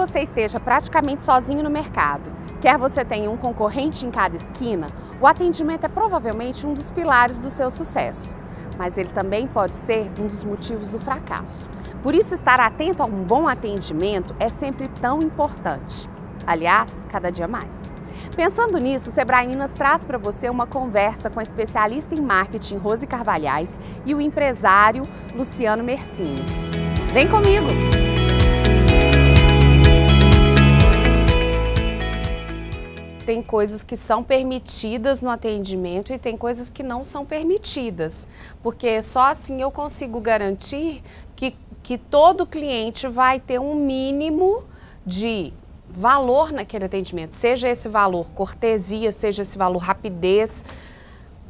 você esteja praticamente sozinho no mercado, quer você tenha um concorrente em cada esquina, o atendimento é provavelmente um dos pilares do seu sucesso. Mas ele também pode ser um dos motivos do fracasso. Por isso, estar atento a um bom atendimento é sempre tão importante. Aliás, cada dia mais. Pensando nisso, o Sebrae Minas traz para você uma conversa com a especialista em marketing Rose Carvalhais e o empresário Luciano Mersini. Vem comigo! Tem coisas que são permitidas no atendimento e tem coisas que não são permitidas, porque só assim eu consigo garantir que todo cliente vai ter um mínimo de valor naquele atendimento, seja esse valor cortesia, seja esse valor rapidez.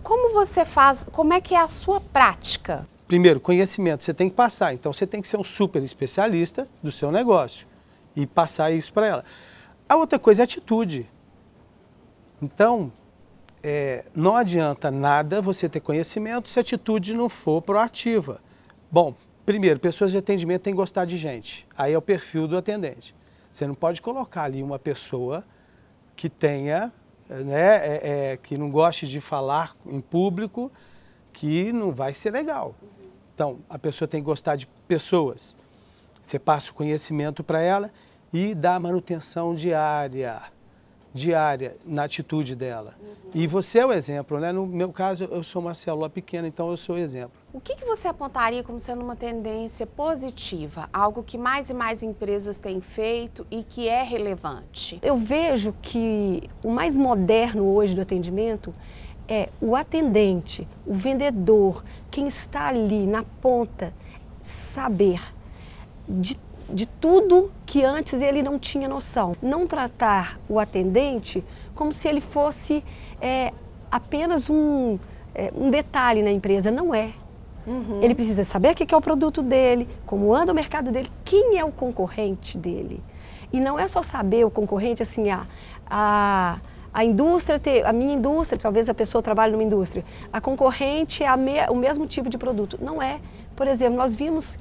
Como você faz, como é que é a sua prática? Primeiro, conhecimento, você tem que passar, então você tem que ser um super especialista do seu negócio e passar isso para ela. A outra coisa é atitude. Então, não adianta nada você ter conhecimento se a atitude não for proativa. Bom, primeiro, pessoas de atendimento têm que gostar de gente, aí é o perfil do atendente. Você não pode colocar ali uma pessoa que tenha, que não goste de falar em público, que não vai ser legal. Então, a pessoa tem que gostar de pessoas. Você passa o conhecimento para ela e dá manutenção diária na atitude dela. E você é o exemplo, né? No meu caso, eu sou uma célula pequena, então eu sou o exemplo. O que você apontaria como sendo uma tendência positiva? Algo que mais e mais empresas têm feito e que é relevante? Eu vejo que o mais moderno hoje do atendimento é o atendente, o vendedor, quem está ali na ponta, saber de tudo que antes ele não tinha noção. Não tratar o atendente como se ele fosse apenas um detalhe na empresa, não é. Ele precisa saber o que é o produto dele, como anda o mercado dele, quem é o concorrente dele. E não é só saber o concorrente, assim, a indústria, a minha indústria, talvez a pessoa trabalhe numa indústria, a concorrente é o mesmo tipo de produto. Não é. Por exemplo, nós vimos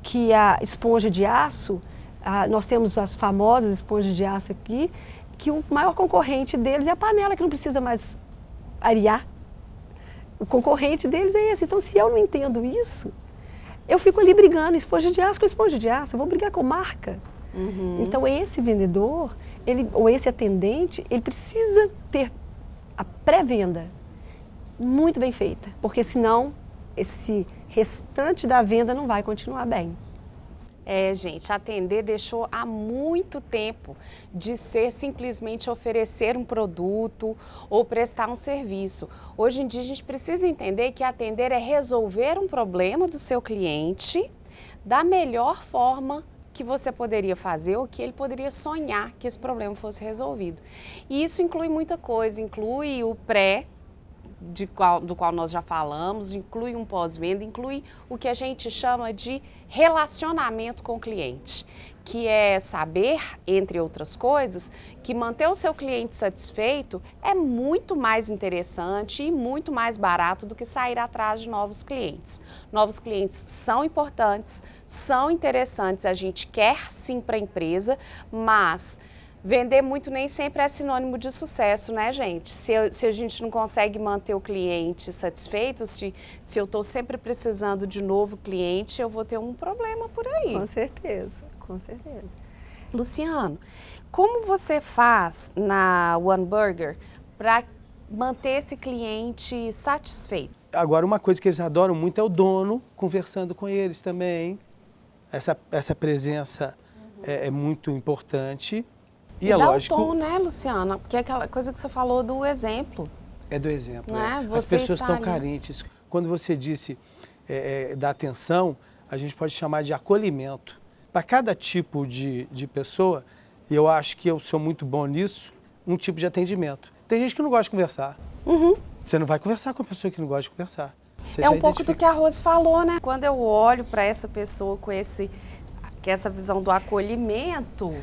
que a esponja de aço, nós temos as famosas esponjas de aço aqui, que o maior concorrente deles é a panela, que não precisa mais arear. O concorrente deles é esse. Então, se eu não entendo isso, eu fico ali brigando, esponja de aço com esponja de aço, eu vou brigar com marca. Então, esse vendedor, ou esse atendente, ele precisa ter a pré-venda muito bem feita, porque senão esse restante da venda não vai continuar bem. Gente, atender deixou há muito tempo de ser simplesmente oferecer um produto ou prestar um serviço. Hoje em dia a gente precisa entender que atender é resolver um problema do seu cliente da melhor forma que você poderia fazer ou que ele poderia sonhar que esse problema fosse resolvido. E isso inclui muita coisa, inclui o pré, do qual nós já falamos, inclui um pós-venda, inclui o que a gente chama de relacionamento com o cliente, que é saber, entre outras coisas, que manter o seu cliente satisfeito é muito mais interessante e muito mais barato do que sair atrás de novos clientes. Novos clientes são importantes, são interessantes, a gente quer sim para a empresa, mas vender muito nem sempre é sinônimo de sucesso, né, gente? Se a gente não consegue manter o cliente satisfeito, se eu estou sempre precisando de novo cliente, eu vou ter um problema por aí. Com certeza, com certeza. Luciano, como você faz na One Burger para manter esse cliente satisfeito? Agora, uma coisa que eles adoram muito é o dono conversando com eles também. Essa presença é muito importante. E dá lógico, o tom, né, Luciana? Porque é aquela coisa que você falou do exemplo. É do exemplo. Né? As pessoas estão carentes. Quando você disse da atenção, a gente pode chamar de acolhimento. Para cada tipo de pessoa, e eu acho que eu sou muito bom nisso, um tipo de atendimento. Tem gente que não gosta de conversar. Você não vai conversar com a pessoa que não gosta de conversar. É um pouco do que a Rose falou, né? Quando eu olho para essa pessoa com essa visão do acolhimento,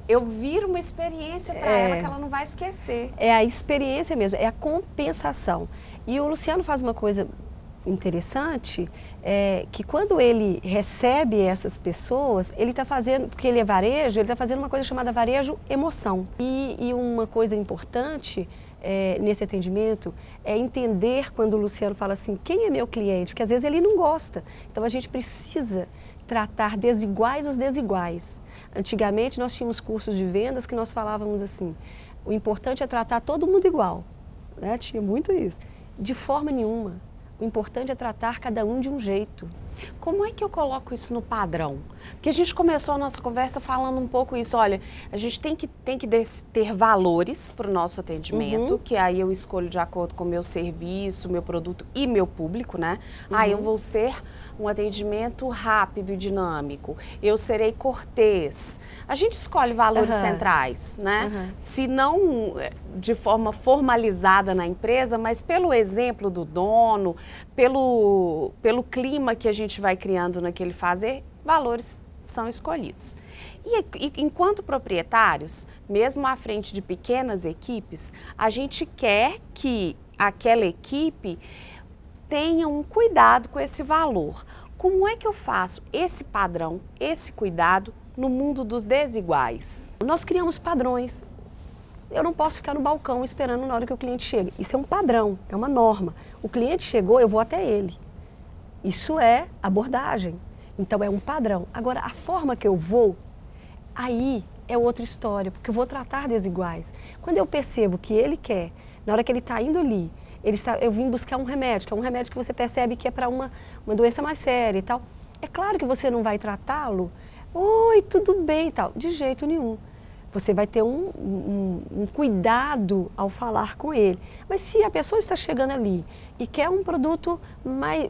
eu viro uma experiência para ela que ela não vai esquecer. É a experiência mesmo, é a compensação. E o Luciano faz uma coisa interessante é que quando ele recebe essas pessoas, ele está fazendo, porque ele é varejo, ele está fazendo uma coisa chamada varejo emoção. E uma coisa importante nesse atendimento é entender quando o Luciano fala assim, quem é meu cliente? Porque às vezes ele não gosta. Então a gente precisa tratar desiguais os desiguais. Antigamente nós tínhamos cursos de vendas que nós falávamos assim, o importante é tratar todo mundo igual, né? Tinha muito isso. De forma nenhuma. O importante é tratar cada um de um jeito. Como é que eu coloco isso no padrão? Porque a gente começou a nossa conversa falando um pouco isso, olha, a gente tem que ter valores para o nosso atendimento, que aí eu escolho de acordo com o meu serviço, meu produto e meu público, né? Eu vou ser um atendimento rápido e dinâmico, eu serei cortês. A gente escolhe valores centrais, né? Se não de forma formalizada na empresa, mas pelo exemplo do dono, pelo clima que a gente vai criando naquele fazer, valores são escolhidos. E enquanto proprietários, mesmo à frente de pequenas equipes, a gente quer que aquela equipe tenha um cuidado com esse valor. Como é que eu faço esse padrão, esse cuidado no mundo dos desiguais? Nós criamos padrões. Eu não posso ficar no balcão esperando na hora que o cliente chega. Isso é um padrão, é uma norma. O cliente chegou, eu vou até ele. Isso é abordagem. Então é um padrão. Agora, a forma que eu vou, aí é outra história, porque eu vou tratar desiguais. Quando eu percebo que ele quer, na hora que ele está indo ali, eu vim buscar um remédio, que é um remédio que você percebe que é para uma doença mais séria e tal. É claro que você não vai tratá-lo, oi, tudo bem e tal, de jeito nenhum. Você vai ter um cuidado ao falar com ele. Mas se a pessoa está chegando ali e quer um produto mais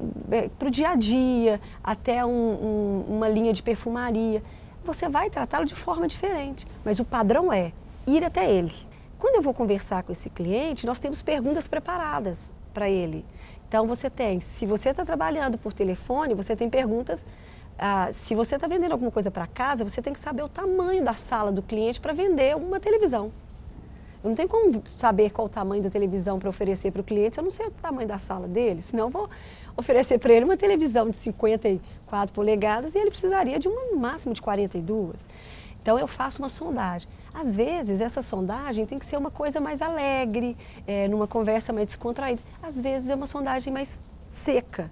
para o dia a dia, até uma linha de perfumaria, você vai tratá-lo de forma diferente. Mas o padrão é ir até ele. Quando eu vou conversar com esse cliente, nós temos perguntas preparadas para ele. Então se você está trabalhando por telefone, você tem perguntas. Se você está vendendo alguma coisa para casa, você tem que saber o tamanho da sala do cliente para vender uma televisão. Eu não tenho como saber qual o tamanho da televisão para oferecer para o cliente se eu não sei o tamanho da sala dele. Senão eu vou oferecer para ele uma televisão de 54 polegadas e ele precisaria de no máximo de 42. Então eu faço uma sondagem. Às vezes essa sondagem tem que ser uma coisa mais alegre, numa conversa mais descontraída. Às vezes é uma sondagem mais seca.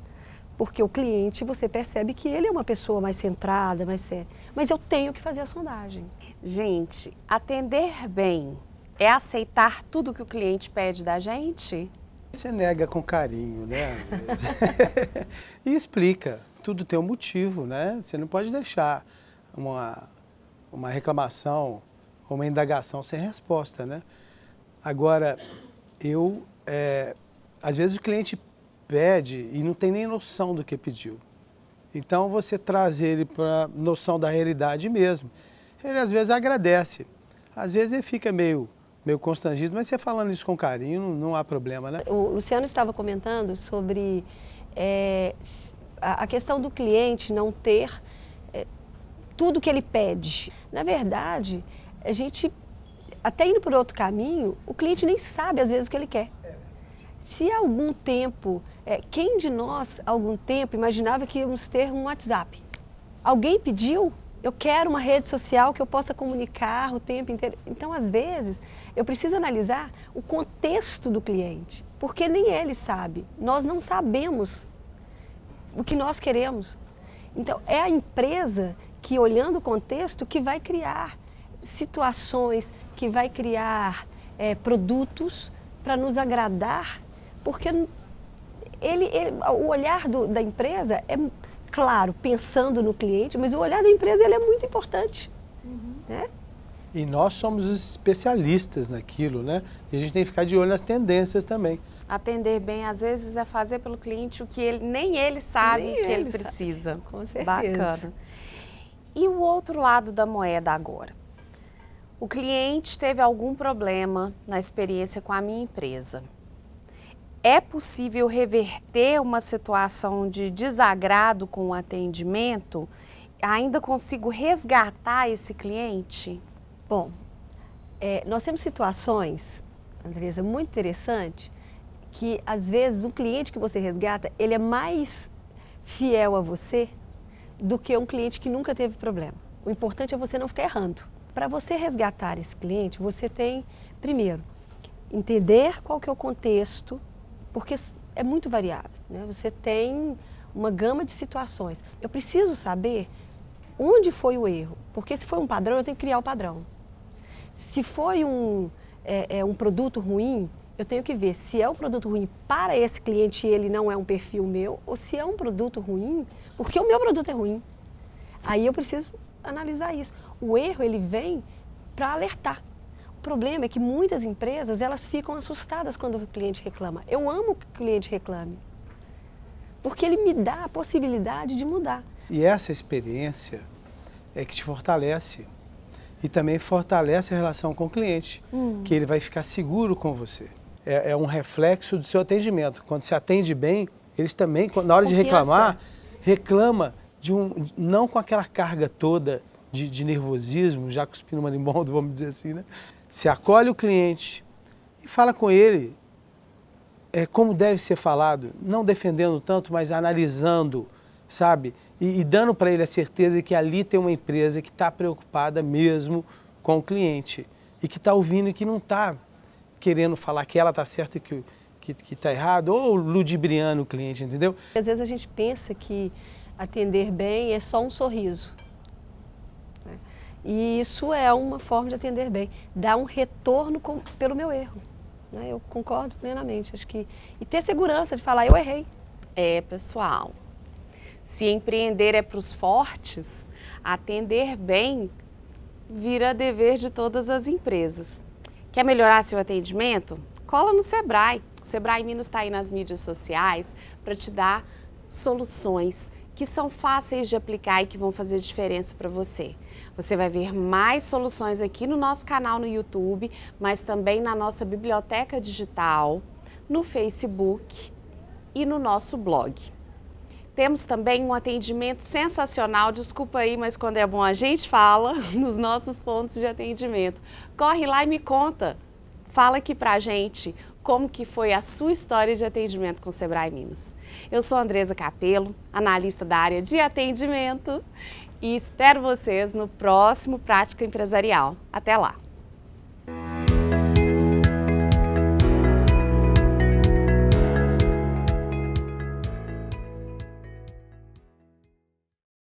Porque o cliente, você percebe que ele é uma pessoa mais centrada, mais séria. Mas eu tenho que fazer a sondagem. Gente, atender bem é aceitar tudo que o cliente pede da gente? Você nega com carinho, né? Às vezes. E explica. Tudo tem um motivo, né? Você não pode deixar uma reclamação ou uma indagação sem resposta, né? Agora, às vezes o cliente pede e não tem nem noção do que pediu. Então você traz ele para a noção da realidade mesmo. Ele às vezes agradece, às vezes ele fica meio constrangido, mas você falando isso com carinho não há problema, né? O Luciano estava comentando sobre a questão do cliente não ter tudo que ele pede. Na verdade, a gente, até indo por outro caminho, o cliente nem sabe às vezes o que ele quer. Se há algum tempo, quem de nós, há algum tempo, imaginava que íamos ter um WhatsApp? Alguém pediu? Eu quero uma rede social que eu possa comunicar o tempo inteiro. Então, às vezes, eu preciso analisar o contexto do cliente, porque nem ele sabe. Nós não sabemos o que nós queremos. Então, é a empresa que, olhando o contexto, que vai criar situações, que vai criar produtos para nos agradar. Porque o olhar da empresa é, claro, pensando no cliente, mas o olhar da empresa ele é muito importante. Né? E nós somos os especialistas naquilo, né? E a gente tem que ficar de olho nas tendências também. Atender bem, às vezes, é fazer pelo cliente o que nem ele sabe que ele precisa. Com certeza. Bacana. E o outro lado da moeda agora? O cliente teve algum problema na experiência com a minha empresa. É possível reverter uma situação de desagrado com o atendimento? Ainda consigo resgatar esse cliente? Bom, nós temos situações, Andresa, muito interessantes, que às vezes o cliente que você resgata, ele é mais fiel a você do que um cliente que nunca teve problema. O importante é você não ficar errando. Para você resgatar esse cliente, você tem, primeiro, entender qual que é o contexto, porque é muito variável, né? Você tem uma gama de situações. Eu preciso saber onde foi o erro, porque se foi um padrão, eu tenho que criar o padrão. Se foi um produto ruim, eu tenho que ver se é um produto ruim para esse cliente e ele não é um perfil meu, ou se é um produto ruim porque o meu produto é ruim. Aí eu preciso analisar isso. O erro, ele vem para alertar. O problema é que muitas empresas, elas ficam assustadas quando o cliente reclama. Eu amo que o cliente reclame, porque ele me dá a possibilidade de mudar. E essa experiência é que te fortalece e também fortalece a relação com o cliente, que ele vai ficar seguro com você. É um reflexo do seu atendimento. Quando você atende bem, eles também, na hora de reclamar, reclama não com aquela carga toda de nervosismo, já cuspindo marimbondo, vamos dizer assim, né? Você acolhe o cliente e fala com ele como deve ser falado, não defendendo tanto, mas analisando, sabe? E dando para ele a certeza de que ali tem uma empresa que está preocupada mesmo com o cliente e que está ouvindo e que não está querendo falar que ela está certa e que está errado, ou ludibriando o cliente, entendeu? Às vezes a gente pensa que atender bem é só um sorriso. E isso é uma forma de atender bem, dar um retorno pelo meu erro. Eu concordo plenamente. Acho que, e ter segurança de falar, eu errei. Pessoal, se empreender é para os fortes, atender bem vira dever de todas as empresas. Quer melhorar seu atendimento? Cola no Sebrae. O Sebrae Minas está aí nas mídias sociais para te dar soluções que são fáceis de aplicar e que vão fazer diferença para você. Você vai ver mais soluções aqui no nosso canal no YouTube, mas também na nossa biblioteca digital, no Facebook e no nosso blog. Temos também um atendimento sensacional, desculpa aí, mas quando é bom a gente fala, nos nossos pontos de atendimento. Corre lá e me conta, fala aqui pra gente como que foi a sua história de atendimento com o Sebrae Minas. Eu sou Andresa Capello, analista da área de atendimento e espero vocês no próximo Prática Empresarial. Até lá!